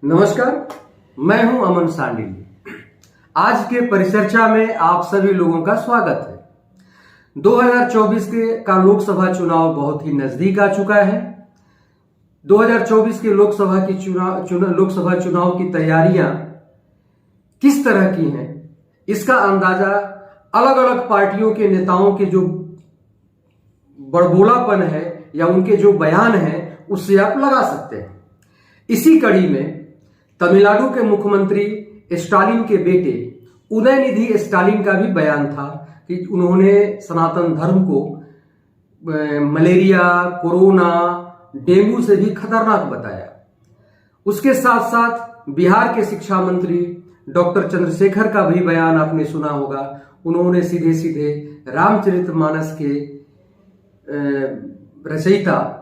नमस्कार, मैं हूं अमन सांडिल। आज के परिचर्चा में आप सभी लोगों का स्वागत है। 2024 का लोकसभा चुनाव बहुत ही नजदीक आ चुका है। 2024 के लोकसभा चुनाव की तैयारियां किस तरह की हैं, इसका अंदाजा अलग अलग पार्टियों के नेताओं के जो बड़बोलापन है या उनके जो बयान है उससे आप लगा सकते हैं। इसी कड़ी में तमिलनाडु के मुख्यमंत्री स्टालिन के बेटे उदयनिधि स्टालिन का भी बयान था कि उन्होंने सनातन धर्म को मलेरिया, कोरोना, डेंगू से भी खतरनाक बताया। उसके साथ साथ बिहार के शिक्षा मंत्री डॉक्टर चंद्रशेखर का भी बयान आपने सुना होगा। उन्होंने सीधे सीधे रामचरितमानस के रचयिता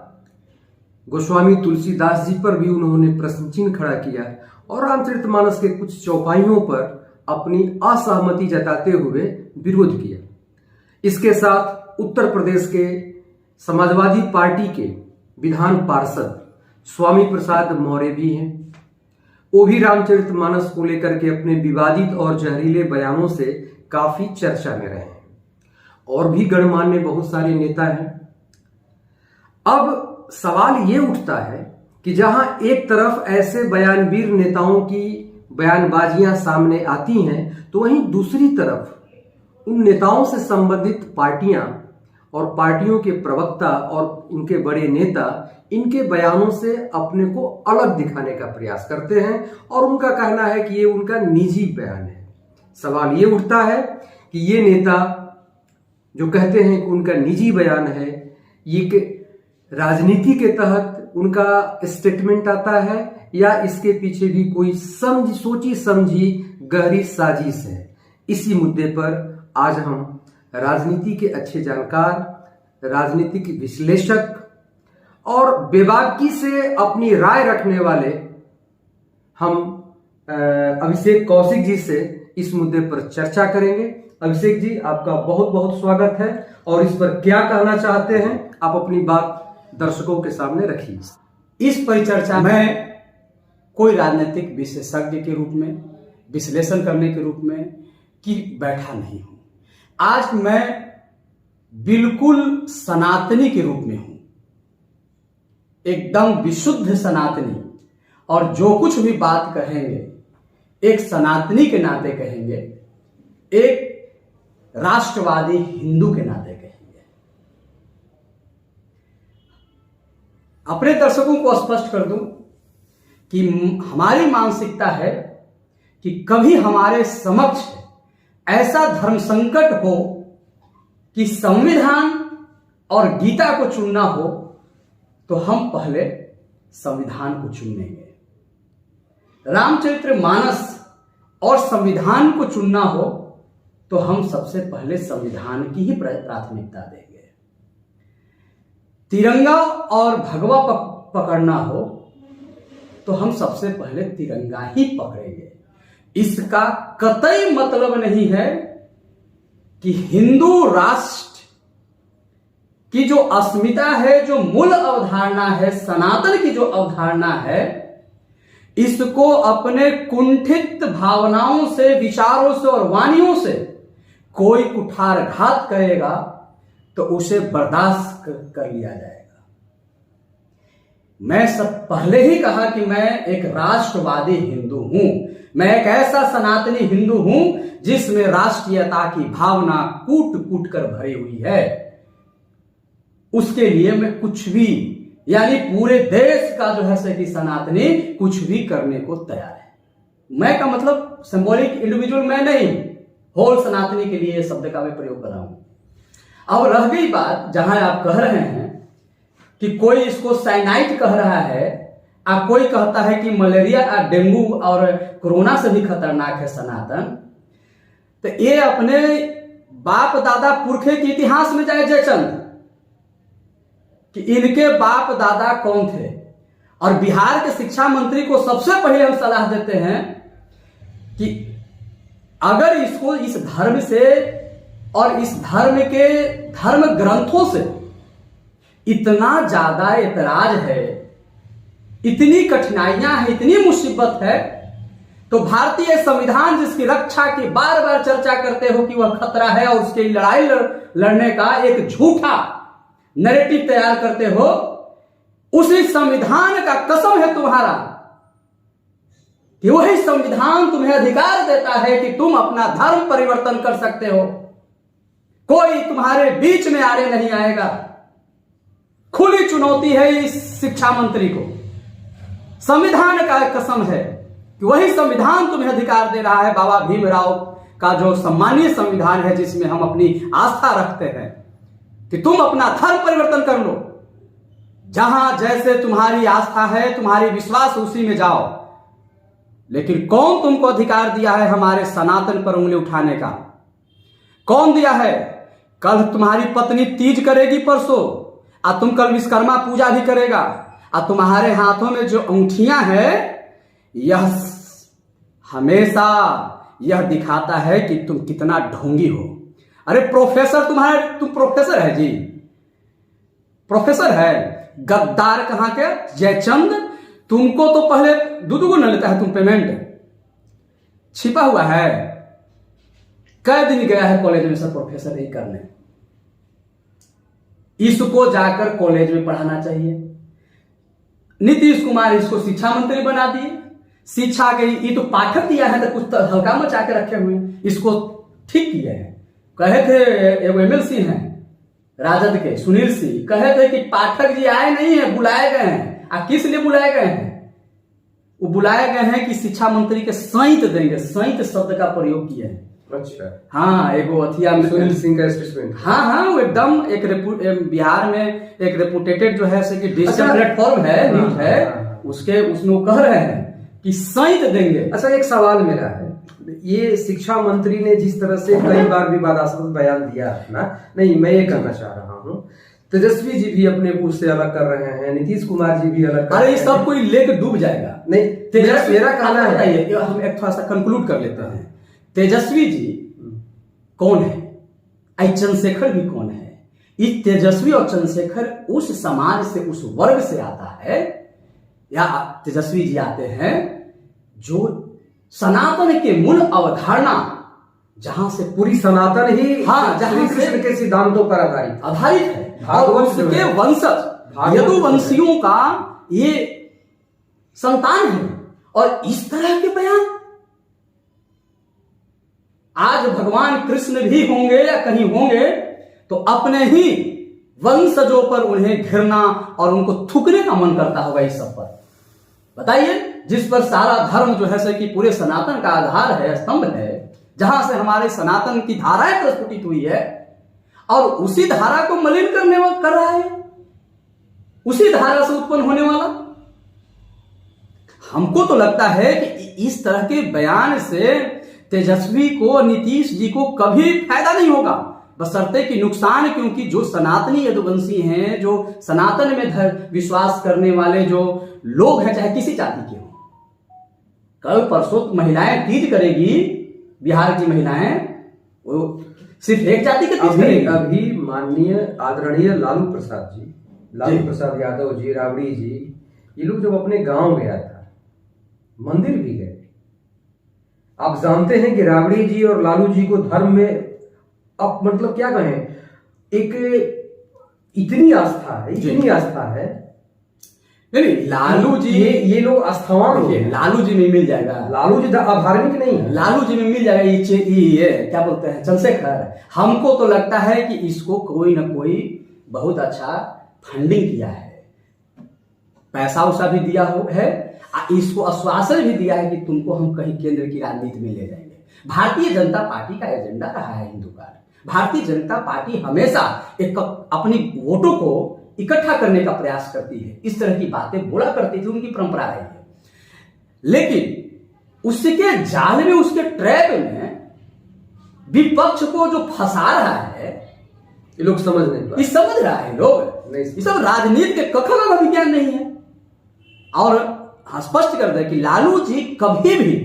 गोस्वामी तुलसीदास जी पर भी उन्होंने प्रश्न चिन्ह खड़ा किया और रामचरितमानस के कुछ चौपाइयों पर अपनी असहमति जताते हुए विरोध किया। इसके साथ उत्तर प्रदेश के समाजवादी पार्टी के विधान पार्षद स्वामी प्रसाद मौर्य भी हैं। वो भी रामचरितमानस को लेकर के अपने विवादित और जहरीले बयानों से काफी चर्चा में रहे हैं। और भी गणमान्य बहुत सारे नेता हैं। अब सवाल ये उठता है कि जहां एक तरफ ऐसे बयानवीर नेताओं की बयानबाजियां सामने आती हैं, तो वहीं दूसरी तरफ उन नेताओं से संबंधित पार्टियां और पार्टियों के प्रवक्ता और उनके बड़े नेता इनके बयानों से अपने को अलग दिखाने का प्रयास करते हैं और उनका कहना है कि ये उनका निजी बयान है। सवाल ये उठता है कि ये नेता जो कहते हैं कि उनका निजी बयान है, ये राजनीति के तहत उनका स्टेटमेंट आता है या इसके पीछे भी कोई सोची समझी गहरी साजिश है। इसी मुद्दे पर आज हम राजनीति के अच्छे जानकार, राजनीतिक विश्लेषक और बेबाकी से अपनी राय रखने वाले हम अभिषेक कौशिक जी से इस मुद्दे पर चर्चा करेंगे। अभिषेक जी, आपका बहुत बहुत स्वागत है और इस पर क्या कहना चाहते हैं आप अपनी बात दर्शकों के सामने रखिए। इस परिचर्चा में कोई राजनीतिक विशेषज्ञ के रूप में, विश्लेषण करने के रूप में कि बैठा नहीं हूं। आज मैं बिल्कुल सनातनी के रूप में हूं, एकदम विशुद्ध सनातनी, और जो कुछ भी बात कहेंगे एक सनातनी के नाते कहेंगे, एक राष्ट्रवादी हिंदू के नाते कहेंगे। अपने दर्शकों को स्पष्ट कर दूं कि हमारी मानसिकता है कि कभी हमारे समक्ष ऐसा धर्म संकट हो कि संविधान और गीता को चुनना हो तो हम पहले संविधान को चुनेंगे। रामचरितमानस और संविधान को चुनना हो तो हम सबसे पहले संविधान की ही प्राथमिकता देंगे। तिरंगा और भगवा पकड़ना हो तो हम सबसे पहले तिरंगा ही पकड़ेंगे। इसका कतई मतलब नहीं है कि हिंदू राष्ट्र की जो अस्मिता है, जो मूल अवधारणा है, सनातन की जो अवधारणा है, इसको अपने कुंठित भावनाओं से, विचारों से और वाणियों से कोई कुठारघात करेगा तो उसे बर्दाश्त कर लिया जाएगा। मैं सब पहले ही कहा कि मैं एक राष्ट्रवादी हिंदू हूं। मैं एक ऐसा सनातनी हिंदू हूं जिसमें राष्ट्रीयता की भावना कूट कूट कर भरी हुई है। उसके लिए मैं कुछ भी, यानी पूरे देश का जो है सही सनातनी कुछ भी करने को तैयार है। मैं का मतलब सिंबॉलिक इंडिविजुअल मैं नहीं, होल सनातनी के लिए शब्द का मैं प्रयोग कर रहा हूं। अब रह गई बात जहां आप कह रहे हैं कि कोई इसको साइनाइड कह रहा है, कोई कहता है कि मलेरिया और डेंगू और कोरोना से भी खतरनाक है सनातन, तो ये अपने बाप दादा पुरखे के इतिहास में जाए जयचंद कि इनके बाप दादा कौन थे। और बिहार के शिक्षा मंत्री को सबसे पहले हम सलाह देते हैं कि अगर इसको इस धर्म से और इस धर्म के धर्म ग्रंथों से इतना ज्यादा एतराज है, इतनी कठिनाइयां हैं, इतनी मुसीबत है, तो भारतीय संविधान जिसकी रक्षा की बार बार चर्चा करते हो कि वह खतरा है और उसके लड़ाई लड़ने का एक झूठा नैरेटिव तैयार करते हो, उसी संविधान का कसम है तुम्हारा कि वही संविधान तुम्हें अधिकार देता है कि तुम अपना धर्म परिवर्तन कर सकते हो। कोई तुम्हारे बीच में आड़े नहीं आएगा। खुली चुनौती है इस शिक्षा मंत्री को। संविधान का कसम है कि वही संविधान तुम्हें अधिकार दे रहा है, बाबा भीमराव का जो सम्मानीय संविधान है जिसमें हम अपनी आस्था रखते हैं, कि तुम अपना धर्म परिवर्तन कर लो। जहां जैसे तुम्हारी आस्था है, तुम्हारी विश्वास, उसी में जाओ। लेकिन कौन तुमको अधिकार दिया है हमारे सनातन पर उंगली उठाने का? कौन दिया है? कल तुम्हारी पत्नी तीज करेगी परसों, और तुम कल विश्वकर्मा पूजा भी करेगा, और तुम्हारे हाथों में जो अंगूठियां हैं, यह हमेशा यह दिखाता है कि तुम कितना ढोंगी हो। अरे प्रोफेसर, तुम प्रोफेसर है जी, प्रोफेसर है। गद्दार कहां के जयचंद, तुमको तो पहले दूधू को न लेता है तुम पेमेंट, छिपा हुआ है। कई दिन गया है कॉलेज में सब प्रोफेसर नहीं करने। इसको जाकर कॉलेज में पढ़ाना चाहिए। नीतीश कुमार इसको शिक्षा मंत्री बना दिए। शिक्षा के ये तो पाठक दिया है, तो कुछ तो हल्का मचा के रखे हुए, इसको ठीक किया है। कहे थे एगो एमएलसी हैं राजद के, सुनील सिंह, कहे थे कि पाठक जी आए नहीं है, बुलाए गए हैं। किस लिए बुलाए गए हैं? वो बुलाए गए हैं कि शिक्षा मंत्री के सैंत देंगे। सैंत शब्द का प्रयोग किया है। अच्छा, हाँ, एगो अथिया में सुनील सिंह का स्टेटमेंट। हाँ, वो एकदम एक बिहार में एक रेपुटेटेड जो है कि डिजिटल प्लेटफॉर्म है, न्यूज है, उसमें वो कह रहे हैं कि सैंत देंगे। अच्छा, एक सवाल मेरा है, ये शिक्षा मंत्री ने जिस तरह से कई बार विवादास्पद बयान दिया है ना, नहीं, मैं ये कहना चाह रहा हूँ, तेजस्वी जी भी अपने को उससे अलग कर रहे हैं, नीतीश कुमार जी भी अलग कर रहे हैं। अरे सब कोई लेके डूब जाएगा। नहीं, मेरा कहना है, हम एक थोड़ा सा कंक्लूड कर लेते हैं। तेजस्वी जी कौन है? चंद्रशेखर भी कौन है? इस तेजस्वी और चंद्रशेखर उस समाज से, उस वर्ग से आता है, या तेजस्वी जी आते हैं जो सनातन के मूल अवधारणा, जहां से पूरी सनातन ही, हाँ, जहां कृष्ण के सिद्धांतों पर आधारित है, और उसके वंशज यदुवंशियों का ये संतान है। और इस तरह के बयान आज भगवान कृष्ण भी होंगे या कहीं होंगे तो अपने ही वंशजों पर उन्हें घृणा और उनको थूकने का मन करता होगा। इस सब पर बताइए, जिस पर सारा धर्म जो है कि पूरे सनातन का आधार है, स्तंभ है, जहां से हमारे सनातन की धाराएं प्रस्फुटित हुई है, और उसी धारा को मलिन कर रहा है, उसी धारा से उत्पन्न होने वाला। हमको तो लगता है कि इस तरह के बयान से तेजस्वी को, नीतीश जी को कभी फायदा नहीं होगा, बशर्ते कि नुकसान, क्योंकि जो सनातनी यदुवंशी हैं, जो सनातन में विश्वास करने वाले जो लोग हैं, चाहे किसी जाति के हों, कल परसों महिलाएं तीज करेगी, बिहार की महिलाएं, वो सिर्फ एक जाति के तीज करेगी। अभी माननीय आदरणीय लालू प्रसाद यादव जी, राबड़ी जी, ये लोग जब अपने गांव गया था, मंदिर भी गए। आप जानते हैं कि राबड़ी जी और लालू जी को धर्म में, अब मतलब क्या कहें, एक इतनी आस्था है, इतनी आस्था है। नहीं, लालू जी, ये लोग आस्थावान हो। लालू जी में मिल जाएगा। लालू जी धार्मिक नहीं है, लालू जी में मिल जाएगा। ये क्या बोलते हैं, चंद्रशेखर। हमको तो लगता है कि इसको कोई ना कोई बहुत अच्छा फंडिंग किया है, पैसा उसा भी दिया है, इसको आश्वासन भी दिया है कि तुमको हम कहीं केंद्र की राजनीति में ले जाएंगे। भारतीय जनता पार्टी का एजेंडा रहा है हिंदू का। भारतीय जनता पार्टी हमेशा अपनी वोटों को इकट्ठा करने का प्रयास करती है, इस तरह की बातें बोला करती थी, उनकी परंपरा रही है। लेकिन उसके जाल में, उसके ट्रैप में विपक्ष को जो फंसा रहा है, ये लोग समझ नहीं पाए। समझ रहा है लोग, ये सब राजनीति के कखल का विज्ञान नहीं है। और स्पष्ट कर दे कि लालू जी कभी भी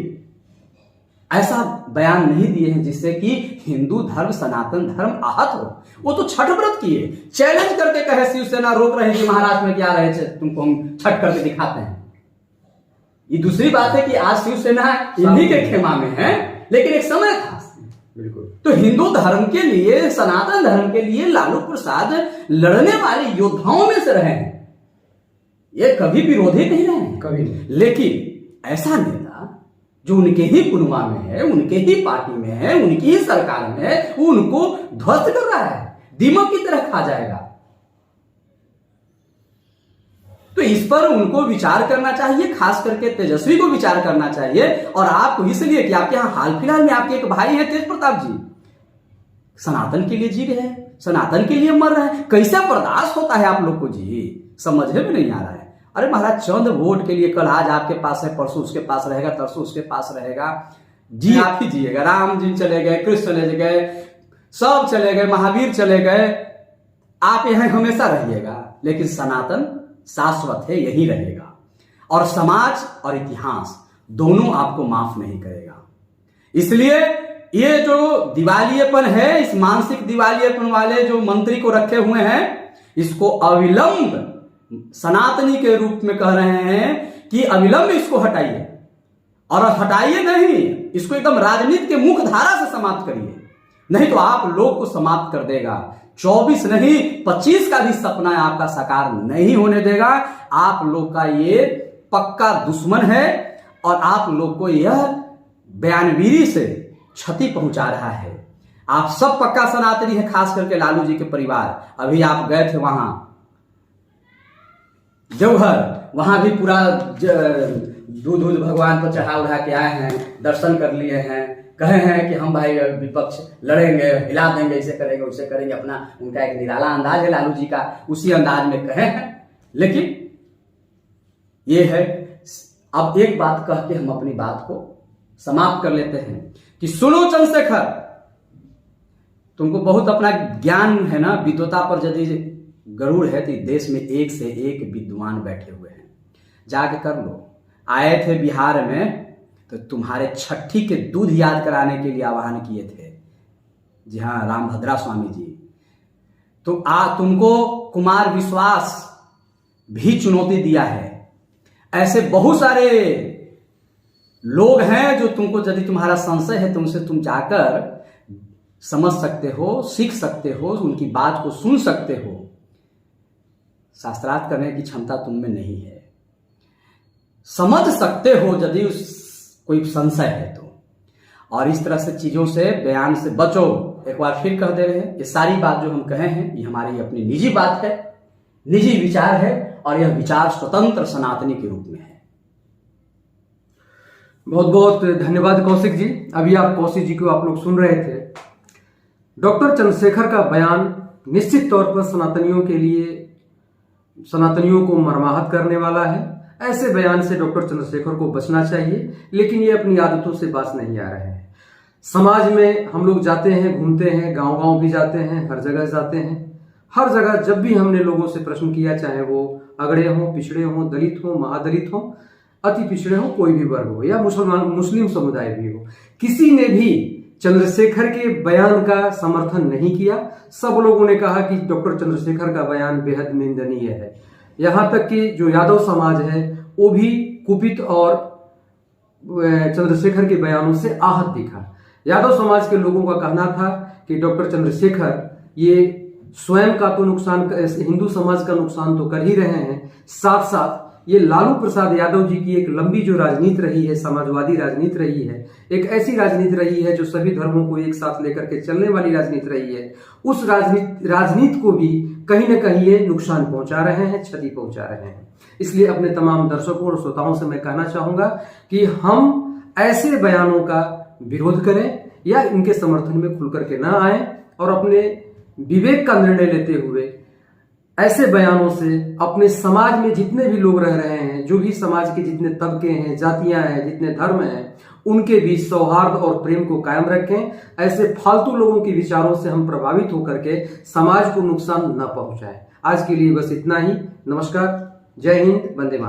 ऐसा बयान नहीं दिए हैं जिससे कि हिंदू धर्म, सनातन धर्म आहत हो। वो तो छठ व्रत किए, चैलेंज करके कहे शिवसेना रोक रहे कि महाराष्ट्र में क्या रहे थे, तुमको हम छठ करके दिखाते हैं। ये दूसरी बात है कि आज शिवसेना इन्हीं के खेमा में है, लेकिन एक समय था। बिल्कुल। तो हिंदू धर्म के लिए, सनातन धर्म के लिए लालू प्रसाद लड़ने वाले योद्धाओं में से रहे हैं, ये कभी विरोधी नहीं रहे हैं, कभी नहीं। लेकिन ऐसा नेता जो उनके ही कुनबा में है, उनके ही पार्टी में है, उनकी ही सरकार में है, वो उनको ध्वस्त कर रहा है, दीमक की तरह खा जाएगा। तो इस पर उनको विचार करना चाहिए, खास करके तेजस्वी को विचार करना चाहिए। और आपको इसलिए कि आपके यहां हाल फिलहाल में आपके एक भाई है तेज प्रताप जी, सनातन के लिए जी रहे हैं, सनातन के लिए मर रहे हैं। कैसा बर्दाश्त होता है आप लोग को जी, समझ में नहीं आ रहा है। अरे महाराज, चंद वोट के लिए कल आज आपके पास है, परसों उसके पास रहेगा, तरसों उसके पास रहेगा, जी आप ही जिएगा। राम जी चले गए, कृष्ण चले गए, सब चले गए, महावीर चले गए, आप यहां हमेशा रहिएगा, लेकिन सनातन शाश्वत है, यही रहेगा। और समाज और इतिहास दोनों आपको माफ नहीं करेगा। इसलिए ये जो दिवालियेपन है, इस मानसिक दिवालियेपन वाले जो मंत्री को रखे हुए हैं, इसको अविलंब सनातनी के रूप में कह रहे हैं कि अविलंब इसको हटाइए। और हटाइए नहीं, इसको एकदम राजनीति के मुख्य धारा से समाप्त करिए, नहीं तो आप लोग को समाप्त कर देगा। 24 नहीं 25 का भी सपना आपका साकार नहीं होने देगा। आप लोग का ये पक्का दुश्मन है और आप लोग को यह बयानवीरी से क्षति पहुंचा रहा है। आप सब पक्का सनातनी है, खास करके लालू जी के परिवार। अभी आप गए थे वहां देवघर, वहां भी पूरा दूध भगवान पर चढ़ा उड़ा के आए हैं, दर्शन कर लिए हैं, कहे हैं कि हम भाई विपक्ष लड़ेंगे, हिला देंगे, ऐसे करेंगे वैसे करेंगे। अपना उनका एक निराला अंदाज है लालू जी का, उसी अंदाज में कहे हैं। लेकिन ये है, अब एक बात कह के हम अपनी बात को समाप्त कर लेते हैं कि सुनो चंद्रशेखर, तुमको बहुत अपना ज्ञान है ना, विद्वता पर यदि गरुड़ है तो देश में एक से एक विद्वान बैठे हुए हैं, जाके कर लो। आए थे बिहार में तो तुम्हारे छठी के दूध याद कराने के लिए आह्वान किए थे, जी हाँ, रामभद्रा स्वामी जी। तो तुमको कुमार विश्वास भी चुनौती दिया है। ऐसे बहुत सारे लोग हैं जो तुमको, यदि तुम्हारा संशय है तो उनसे तुम जाकर समझ सकते हो, सीख सकते हो, उनकी बात को सुन सकते हो। शास्त्रार्थ करने की क्षमता तुम में नहीं है, समझ सकते हो यदि कोई संशय है तो। और इस तरह से चीजों से, बयान से बचो। एक बार फिर कह दे रहे हैं, ये सारी बात जो हम कहे हैं ये हमारी अपनी निजी बात है, निजी विचार है, और यह विचार स्वतंत्र सनातनी के रूप में है। बहुत बहुत धन्यवाद कौशिक जी। अभी आप कौशिक जी को आप लोग सुन रहे थे। डॉक्टर चंद्रशेखर का बयान निश्चित तौर पर सनातनियों के लिए, सनातनियों को मर्माहत करने वाला है। ऐसे बयान से डॉक्टर चंद्रशेखर को बचना चाहिए, लेकिन ये अपनी आदतों से बाज नहीं आ रहे हैं। समाज में हम लोग जाते हैं, घूमते हैं, गांव-गांव भी जाते हैं, हर जगह जाते हैं। हर जगह जब भी हमने लोगों से प्रश्न किया, चाहे वो अगड़े हों, पिछड़े हों, दलित हों, महादलित हों, अति पिछड़े हों, कोई भी वर्ग हो, या मुस्लिम समुदाय भी हो, किसी ने भी चंद्रशेखर के बयान का समर्थन नहीं किया। सब लोगों ने कहा कि डॉक्टर चंद्रशेखर का बयान बेहद निंदनीय है। यहां तक कि जो यादव समाज है वो भी कुपित और चंद्रशेखर के बयानों से आहत दिखा। यादव समाज के लोगों का कहना था कि डॉक्टर चंद्रशेखर ये स्वयं का तो नुकसान, हिंदू समाज का नुकसान तो कर ही रहे हैं, साथ साथ ये लालू प्रसाद यादव जी की एक लंबी जो राजनीति रही है, समाजवादी राजनीति रही है, एक ऐसी राजनीति रही है जो सभी धर्मों को एक साथ लेकर के चलने वाली राजनीति रही है, उस राजनीति को भी कहीं ना कहीं ये नुकसान पहुंचा रहे हैं, क्षति पहुंचा रहे हैं। इसलिए अपने तमाम दर्शकों और श्रोताओं से मैं कहना चाहूंगा कि हम ऐसे बयानों का विरोध करें या इनके समर्थन में खुल करके ना आए, और अपने विवेक का निर्णय लेते हुए ऐसे बयानों से अपने समाज में जितने भी लोग रह रहे हैं, जो भी समाज के जितने तबके हैं, जातियां हैं, जितने धर्म हैं, उनके बीच सौहार्द और प्रेम को कायम रखें। ऐसे फालतू लोगों के विचारों से हम प्रभावित होकर के समाज को नुकसान न पहुंचाएं। आज के लिए बस इतना ही। नमस्कार, जय हिंद, वंदे मातरम।